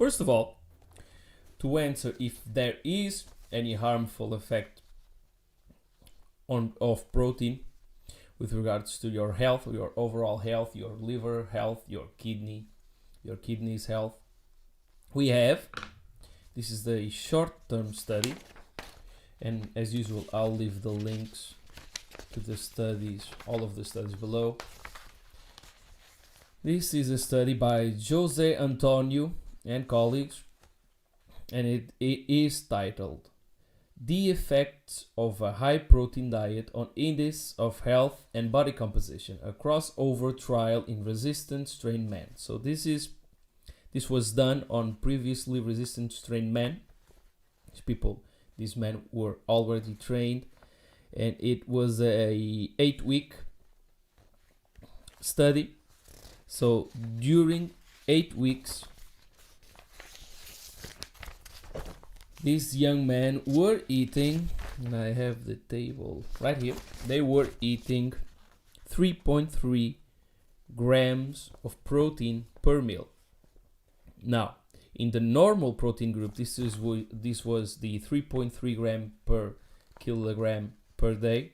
first of all, to answer if there is any harmful effect of protein with regards to your health, your overall health, your liver health, your kidneys health, this is the short-term study, and as usual I'll leave the links to the studies, all of the studies below. This is a study by Jose Antonio and colleagues, and it is titled "The Effects of a High Protein Diet on Indus of Health and Body Composition, a crossover trial in resistant strain men." So this was done on previously resistant strain men. These men were already trained, and it was a 8-week study. So during 8 weeks, these young men were eating, and I have the table right here, they were eating 3.3 grams of protein per meal. Now, in the normal protein group, this was the 3.3 gram per kilogram per day.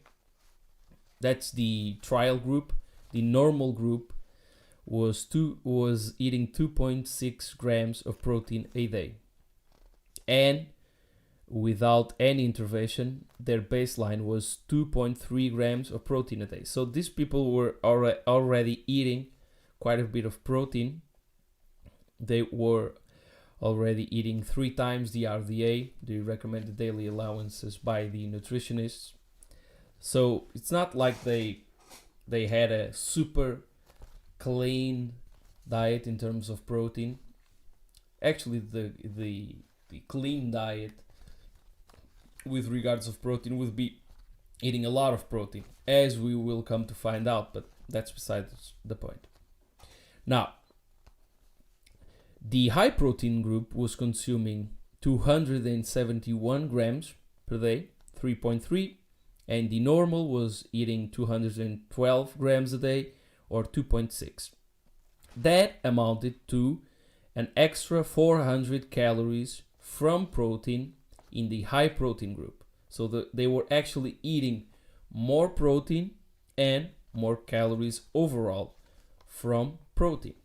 That's the trial group. The normal group was eating 2.6 grams of protein a day, and without any intervention, their baseline was 2.3 grams of protein a day. So these people were already eating quite a bit of protein. They were already eating 3 times the RDA, the recommended daily allowances by the nutritionists. So it's not like they had a super clean diet in terms of protein. Actually, the clean diet with regards of protein would be eating a lot of protein, as we will come to find out, but that's besides the point. Now, the high protein group was consuming 271 grams per day, 3.3, and the normal was eating 212 grams a day, or 2.6. That amounted to an extra 400 calories from protein in the high protein group. So they were actually eating more protein and more calories overall from protein.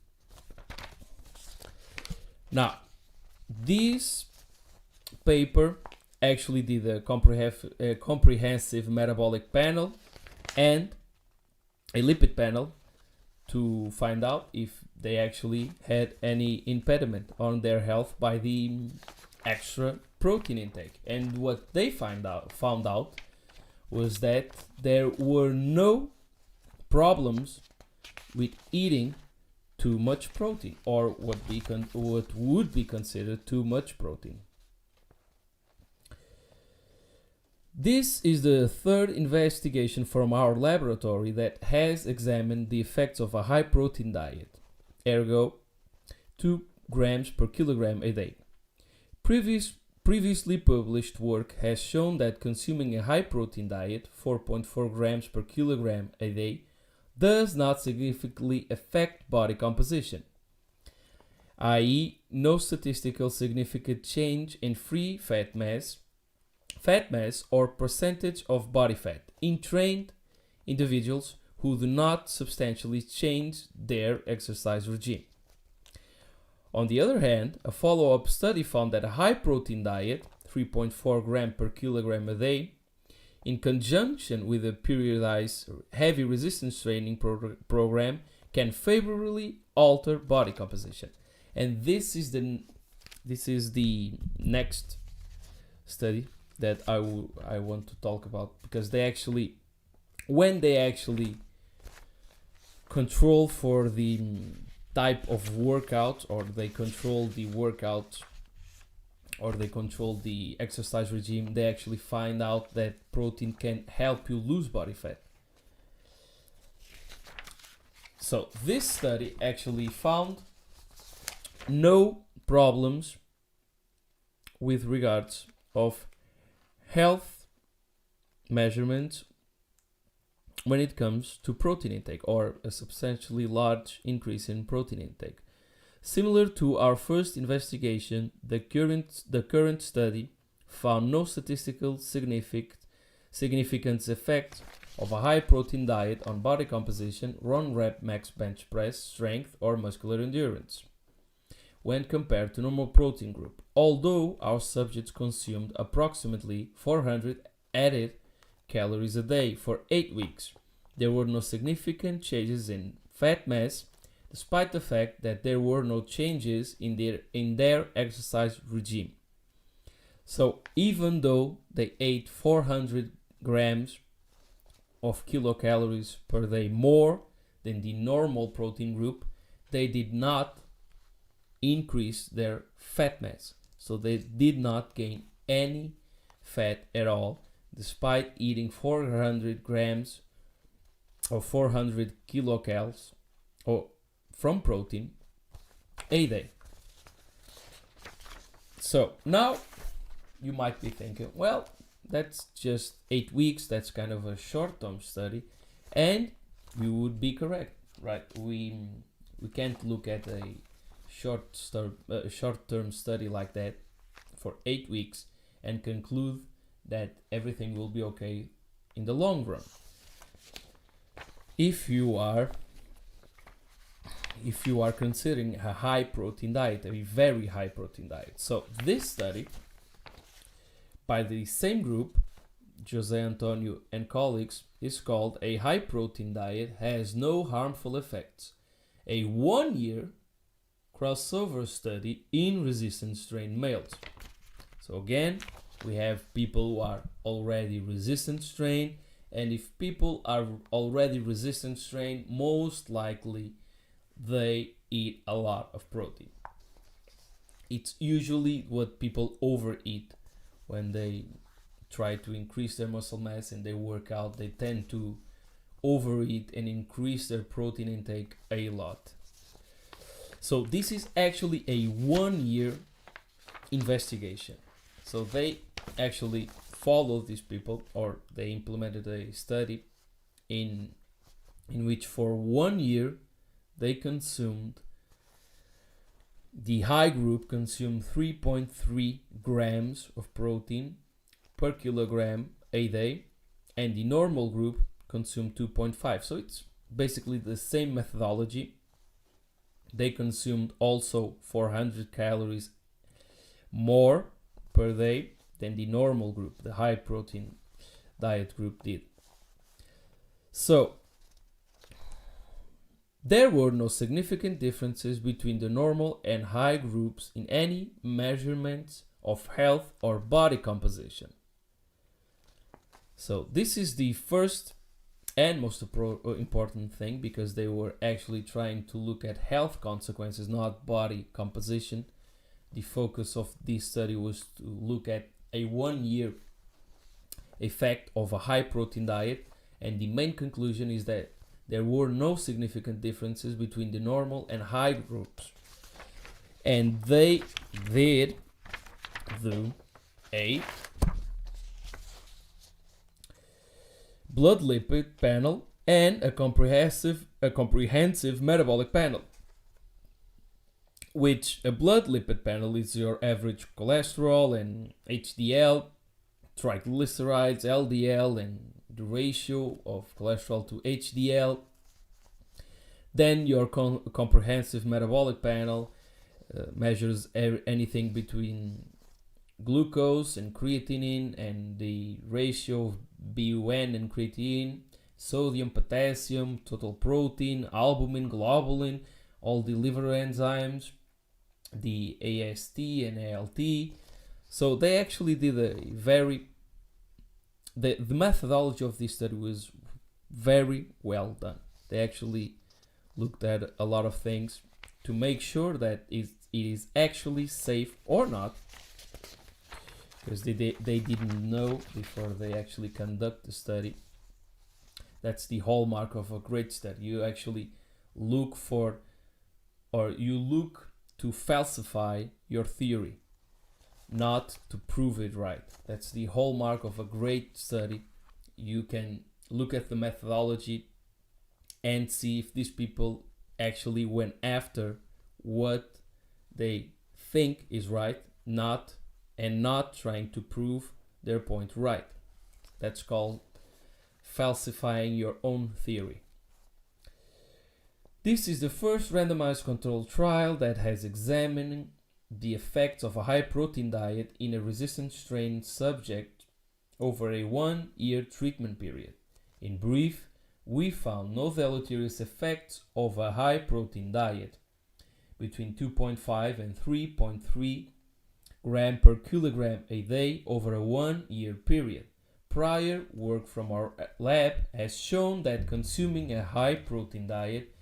Now, this paper actually did a comprehensive metabolic panel and a lipid panel to find out if they actually had any impediment on their health by the extra protein intake. And what they found out was that there were no problems with eating too much protein, or what would be considered too much protein. This is the third investigation from our laboratory that has examined the effects of a high protein diet, ergo 2 grams per kilogram a day. Previously published work has shown that consuming a high protein diet, 4.4 grams per kilogram a day, does not significantly affect body composition, i.e., no statistical significant change in free fat mass or percentage of body fat in trained individuals who do not substantially change their exercise regime. On the other hand, a follow-up study found that a high protein diet, 3.4 gram per kilogram a day, in conjunction with a periodized heavy resistance training program, can favorably alter body composition. And this is the next study that I want to talk about, because when they actually control for the type of workout, or they control the workout, or they control the exercise regime, they actually find out that protein can help you lose body fat. So this study actually found no problems with regards of health measurements when it comes to protein intake, or a substantially large increase in protein intake. Similar to our first investigation, the current study found no statistical significance effect of a high protein diet on body composition, 1 rep max bench press strength, or muscular endurance when compared to normal protein group, although our subjects consumed approximately 400 added calories a day for 8 weeks. There were no significant changes in fat mass, despite the fact that there were no changes in their exercise regime. So even though they ate 400 grams of kilocalories per day more than the normal protein group, they did not increase their fat mass. So they did not gain any fat at all, despite eating 400 grams or 400 kilocalories from protein a day. So now you might be thinking, well, that's just 8 weeks, that's kind of a short-term study, and you would be correct, right? We can't look at a short-term study like that for 8 weeks and conclude that everything will be okay in the long run. If you are considering a high protein diet, a very high protein diet. So this study by the same group, Jose Antonio and colleagues, is called A High Protein Diet Has No Harmful Effects, a 1-year crossover study in resistance strain males. So again, we have people who are already resistant strain, and if people are already resistant strain, most likely they eat a lot of protein. It's usually what people overeat when they try to increase their muscle mass and they work out. They tend to overeat and increase their protein intake a lot. So this is actually a 1-year investigation. So they actually followed these people, or they implemented a study in which for 1 year they consumed, the high group consumed 3.3 grams of protein per kilogram a day, and the normal group consumed 2.5. So it's basically the same methodology. They consumed also 400 calories more per day than the normal group, the high protein diet group, did. So there were no significant differences between the normal and high groups in any measurements of health or body composition. So this is the first and most important thing, because they were actually trying to look at health consequences, not body composition. The focus of this study was to look at a 1-year effect of a high protein diet, and the main conclusion is that there were no significant differences between the normal and high groups. And they did do a blood lipid panel and a comprehensive metabolic panel. Which a blood lipid panel is your average cholesterol and HDL, triglycerides, LDL, and the ratio of cholesterol to HDL. Then your comprehensive metabolic panel measures anything between glucose and creatinine and the ratio of BUN and creatinine, sodium, potassium, total protein, albumin, globulin, all the liver enzymes, the AST and ALT. So they actually did the methodology of this study was very well done. They actually looked at a lot of things to make sure that it is actually safe or not, because they didn't know before they actually conduct the study. That's the hallmark of a great study. You actually look for, or you look to falsify your theory, not to prove it right. That's the hallmark of a great study. You can look at the methodology and see if these people actually went after what they think is right, not trying to prove their point right. That's called falsifying your own theory. This is the first randomized controlled trial that has examined the effects of a high protein diet in a resistant strain subject over a 1-year treatment period. In brief, we found no deleterious effects of a high protein diet between 2.5 and 3.3 gram per kilogram a day over a 1-year period. Prior work from our lab has shown that consuming a high protein diet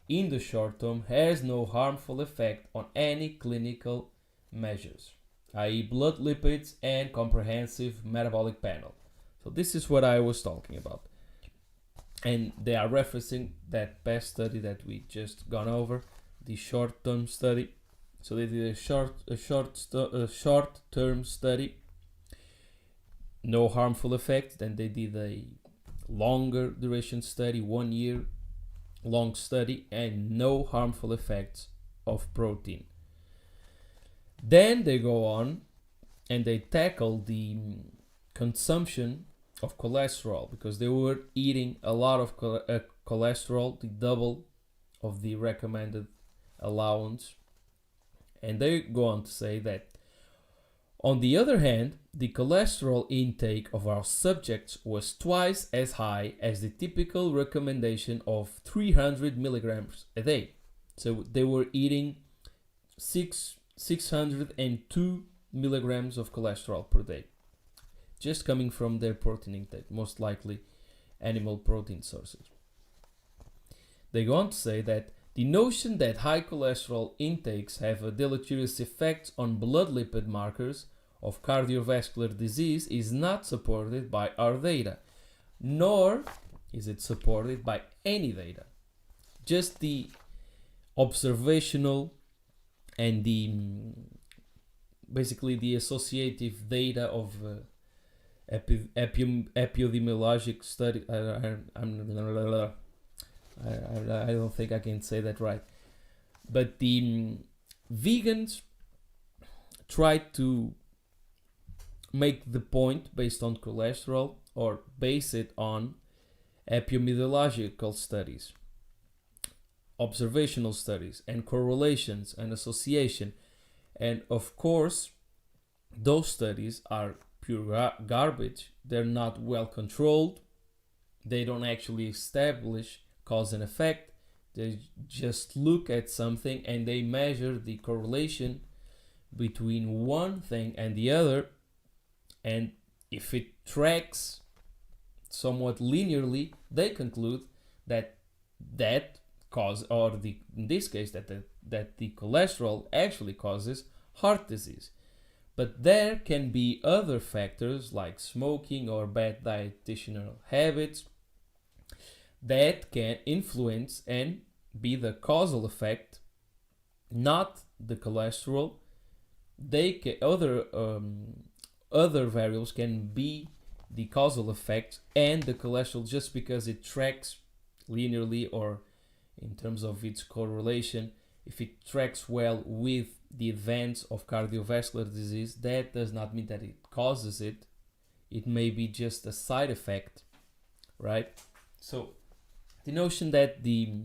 in the short term has no harmful effect on any clinical measures, i.e. blood lipids and comprehensive metabolic panel. So this is what I was talking about. And they are referencing that past study that we just gone over, the short-term study. So they did a short-term study, no harmful effects. Then they did a longer duration study, 1 year long study, and no harmful effects of protein. Then they go on and they tackle the consumption of cholesterol, because they were eating a lot of cholesterol, the double of the recommended allowance. And they go on to say that, on the other hand, the cholesterol intake of our subjects was twice as high as the typical recommendation of 300 milligrams a day. So they were eating 602 milligrams of cholesterol per day, just coming from their protein intake, most likely animal protein sources. They go on to say that the notion that high cholesterol intakes have a deleterious effect on blood lipid markers of cardiovascular disease is not supported by our data, nor is it supported by any data. Just the observational and the basically the associative data of epidemiologic study. I don't think I can say that right. But the vegans tried to make the point based on cholesterol, or base it on epidemiological studies, observational studies, and correlations and association. And of course, those studies are pure garbage. They're not well controlled. They don't actually establish cause and effect. They just look at something and they measure the correlation between one thing and the other, and if it tracks somewhat linearly, they conclude that cause, or in this case that the cholesterol actually causes heart disease. But there can be other factors like smoking or bad dietitian habits that can influence and be the causal effect, not the cholesterol. They can, other variables can be the causal effect, and the cholesterol, just because it tracks linearly or in terms of its correlation, if it tracks well with the advance of cardiovascular disease, that does not mean that it causes it. It may be just a side effect, right? So the notion that the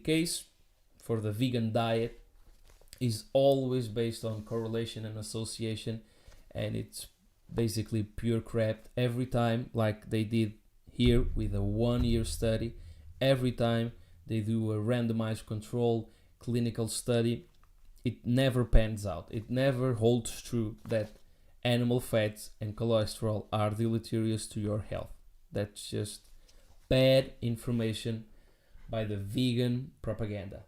case for the vegan diet is always based on correlation and association, and it's basically pure crap every time, like they did here with a 1-year study. Every time they do a randomized control clinical study, it never pans out. It never holds true that animal fats and cholesterol are deleterious to your health. That's just bad information by the vegan propaganda.